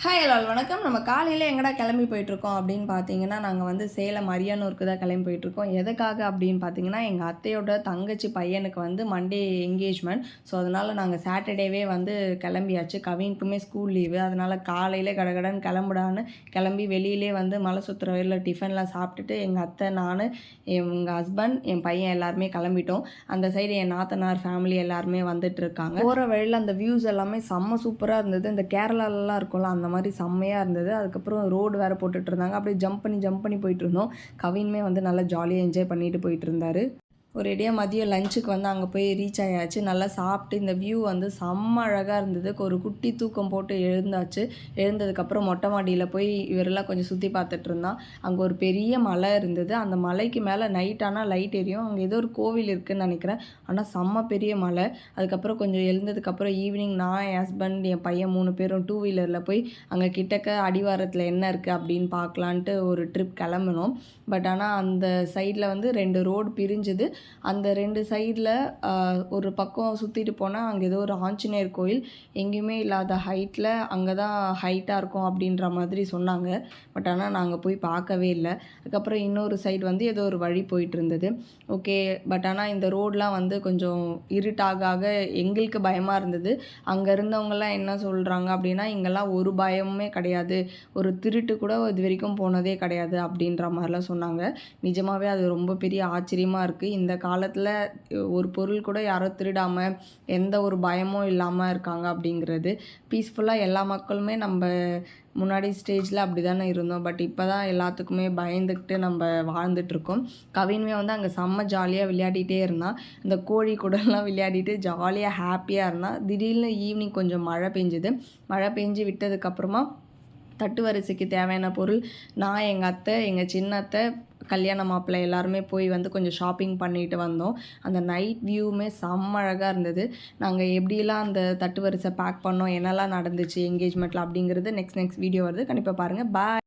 Hi எல்லால் வணக்கம். நம்ம காலையில் எங்கடா கிளம்பி போயிட்டுருக்கோம் அப்படின்னு பார்த்தீங்கன்னா, நாங்கள் வந்து சேலம் அரியானூருக்கு தான் கிளம்பி போயிட்டுருக்கோம். எதுக்காக அப்படின்னு பார்த்தீங்கன்னா, எங்கள் அத்தையோட தங்கச்சி பையனுக்கு வந்து மண்டே என்கேஜ்மெண்ட். ஸோ அதனால் நாங்கள் சாட்டர்டேவே வந்து கிளம்பியாச்சு. கவினுக்குமே ஸ்கூல் லீவு. அதனால் காலையில் கடகடன்னு கிளம்புடான்னு கிளம்பி வெளியிலே வந்து மலை சுற்றுற வழியில் டிஃபன்லாம் சாப்பிட்டுட்டு எங்கள் அத்தை, நான், எங்கள் ஹஸ்பண்ட், என் பையன் எல்லாருமே கிளம்பிட்டோம். அந்த சைடு என் நாத்தனார் ஃபேமிலி எல்லாருமே வந்துட்டுருக்காங்க. போகிற வழியில் அந்த வியூஸ் எல்லாமே செம்ம சூப்பராக இருந்தது. இந்த கேரளாலலாம் இருக்கும்ல அந்த மாதிரி செம்மையாக இருந்தது. அதுக்கப்புறம் ரோடு வேறு போட்டுட்ருந்தாங்க. அப்படியே ஜம்ப் பண்ணி போயிட்டுருந்தோம். கவினுமே வந்து நல்லா ஜாலியாக என்ஜாய் பண்ணிட்டு போயிட்டு இருந்தார். ஒரேடியாக மதியம் லஞ்சுக்கு வந்து அங்கே போய் ரீச் ஆயாச்சு. நல்லா சாப்பிட்டு இந்த வியூ வந்து செம்ம அழகாக இருந்தது. ஒரு குட்டி தூக்கம் போட்டு எழுந்தாச்சு. எழுந்ததுக்கப்புறம் மொட்டை மாடியில் போய் இவரெல்லாம் கொஞ்சம் சுற்றி பார்த்துட்டு இருந்தான். அங்கே ஒரு பெரிய மலை இருந்தது. அந்த மலைக்கு மேலே நைட் ஆனால் லைட் எரியும். அங்கே ஏதோ ஒரு கோவில் இருக்குதுன்னு நினைக்கிறேன். ஆனால் செம்ம பெரிய மலை. அதுக்கப்புறம் கொஞ்சம் எழுந்ததுக்கப்புறம் ஈவினிங் நான், என் ஹஸ்பண்ட், என் பையன் 3 பேரும் 2 வீலரில் போய் அங்கே கிட்டக்க அடிவாரத்தில் என்ன இருக்குது அப்படின்னு பார்க்கலான்ட்டு ஒரு ட்ரிப் கிளம்பினோம். பட் ஆனால் அந்த சைடில் வந்து 2 ரோடு பிரிஞ்சுது. அந்த 2 சைடில் ஒரு பக்கம் சுற்றிட்டு போனால் அங்கே ஏதோ ஒரு ஆஞ்சநேயர் கோயில் எங்கேயுமே இல்லாத ஹைட்டில் அங்கே தான் ஹைட்டாக இருக்கும் அப்படின்ற மாதிரி சொன்னாங்க. பட் ஆனால் நாங்கள் போய் பார்க்கவே இல்லை. அதுக்கப்புறம் இன்னொரு சைடு வந்து ஏதோ ஒரு வழி போயிட்டு இருந்தது. ஓகே, பட் ஆனால் இந்த ரோடெலாம் வந்து கொஞ்சம் இருட்டாக எங்களுக்கு பயமாக இருந்தது. அங்கே இருந்தவங்கலாம் என்ன சொல்கிறாங்க அப்படின்னா, இங்கெல்லாம் ஒரு பயமுமே கிடையாது, ஒரு திருட்டு கூட இது வரைக்கும் போனதே கிடையாது அப்படின்ற மாதிரிலாம் சொன்னாங்க. நிஜமாகவே அது ரொம்ப பெரிய ஆச்சரியமாக இருக்குது. இந்த காலத்தில் ஒரு பொருள் கூட யாரும் திருடாமல் எந்த ஒரு பயமும் இல்லாமல் இருக்காங்க அப்படிங்கிறது. பீஸ்ஃபுல்லாக எல்லா மக்களுமே நம்ம முன்னாடி ஸ்டேஜில் அப்படி தானே இருந்தோம். பட் இப்போ தான் எல்லாத்துக்குமே பயந்துக்கிட்டு நம்ம வாழ்ந்துட்டுருக்கோம். கவின்மே வந்து அங்கே செம்ம ஜாலியாக விளையாடிட்டே இருந்தான். இந்த கோழி கூடலாம் விளையாடிட்டு ஜாலியாக ஹாப்பியாக இருந்தான். திடீர்னு ஈவினிங் கொஞ்சம் மழை பெஞ்சுது. மழை பெஞ்சு விட்டதுக்கப்புறமா தட்டு வரிசைக்கு தேவையான பொருள் நான், எங்கள் அத்தை, எங்கள் சின்ன அத்தை, கல்யாண மாப்பிள்ளை எல்லாருமே போய் வந்து கொஞ்சம் ஷாப்பிங் பண்ணிட்டு வந்தோம். அந்த நைட் வியூவுமே செம்ம அழகாக இருந்தது. நாங்கள் எப்படிலாம் அந்த தட்டு வரிசை பேக் பண்ணோம், என்னெல்லாம் நடந்துச்சு என்கேஜ்மெண்ட்டில் அப்படிங்கிறது நெக்ஸ்ட் வீடியோ வருது. கண்டிப்பாக பாருங்கள். பாய்.